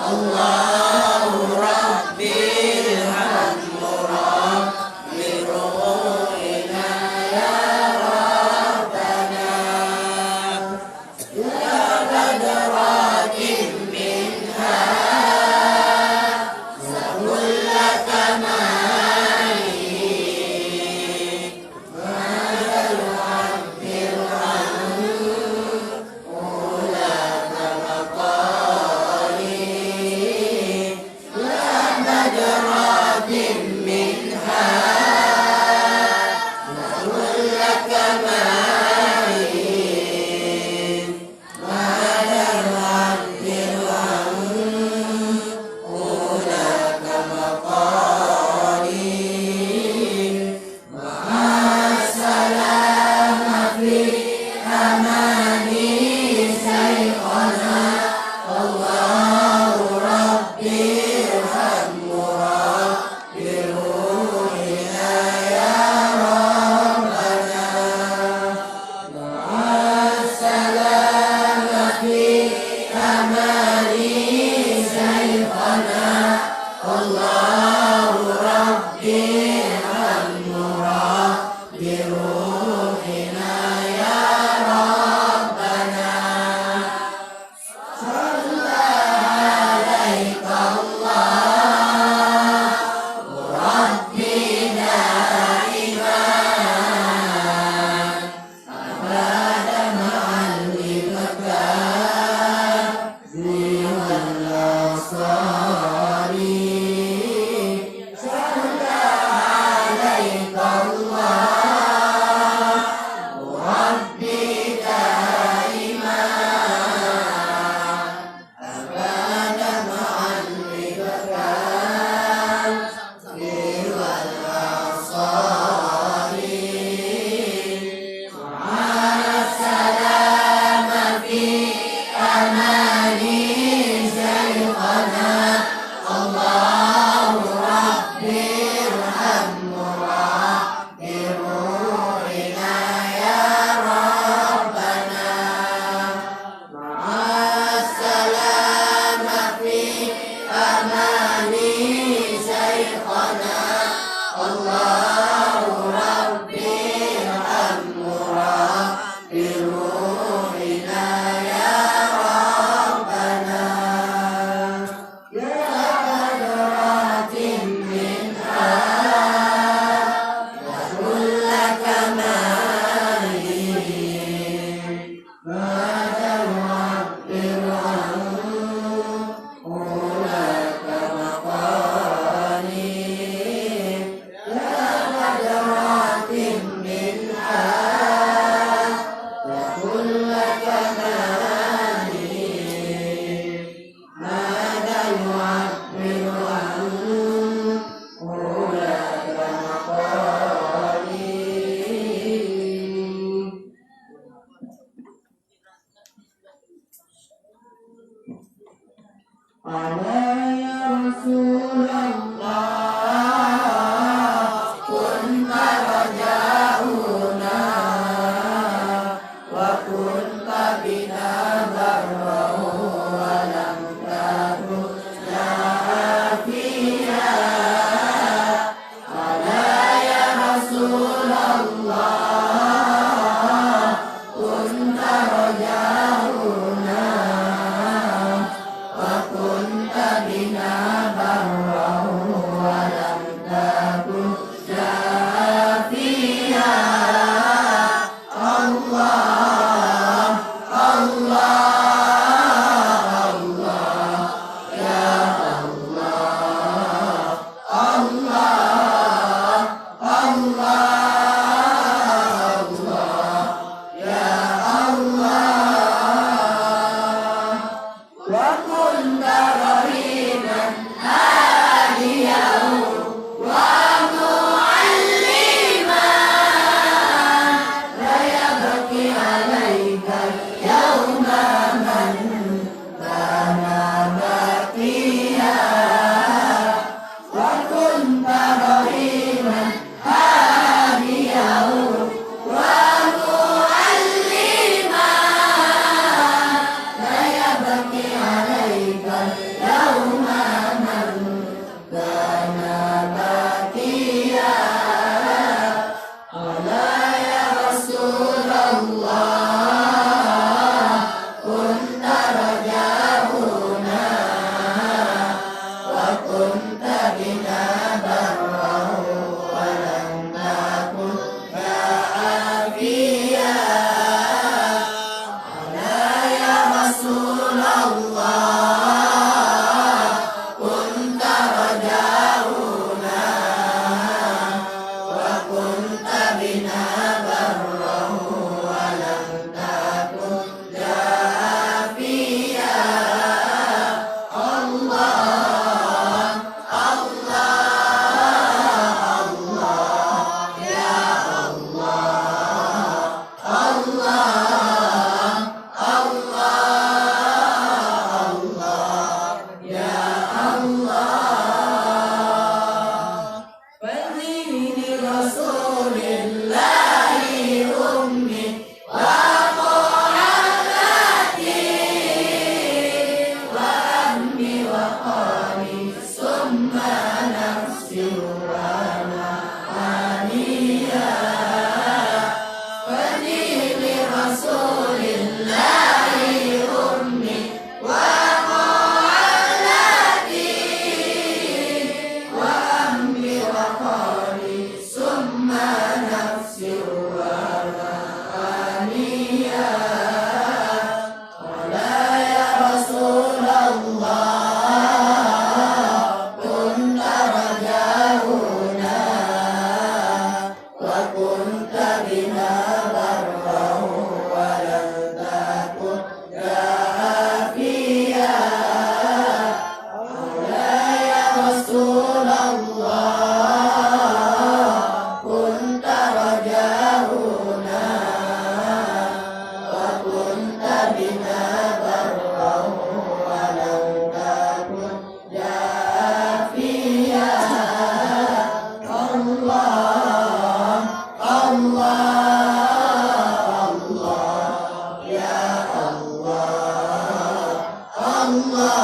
Allahu Rabbi hamdura biruhina ya Rabbana ya badratin minha sakulla kamali mada yu'abbir ulaka maqali ya badratin minha sakulla kamali mada yu'abbir ulaka maqali ma'asalama fi amani sayqana Allahu Rabbi irhamura biruhina ya Rabbana ma'asalama fi amani sayqana Allahu Rabbi irhamura biruhina ya Rabbana Salaika Allah Rabbi daiman abada ma'alibaka ziwal asari Salaika Allah Rabbi daiman abada ma'alibaka ziwal asari ma'asalama fi amani sayqana Allahu Rabbi irhamura biruhina ya Rabbana ma'asalama fi amani sayqana Allahu Rabbi irhamura biruhina ya Rabbana ya badratin minha ya kulla kamali mada yu'abbir ulaka maqali ya badratin minha ya kulla kamali mada yu'abbir ulaka maqali Ala ya Rasulullah kunta rajauna wa kunta bina barrahu wa lam takun lafiya Ala ya Rasulullah kunta rajauna wa kunta bina barrahu wa رجاؤنا وكنت بنا برا ولم نكن يا عافيا ألا يا رسول الله كنت رجاؤنا وكنت بنا برا ولم نكن يا عافيا الله الله الله يا الله الله الله الله يا الله فدين رسول الله أمي ومحمدي وأمي وقالي ثم نفسي وأنا عنيا فدين رسول الله أمي ومحمدي وأمي وقالي ثم نفسي وأنا عنيا ولا يا رسول الله كنت رجاؤنا وكنت بنا برا ولم تكن يا عافيا ولا يا رسول الله كنت رجاؤنا وكنت بنا برا ولم تكن يا عافيا الله الله الله يا الله الله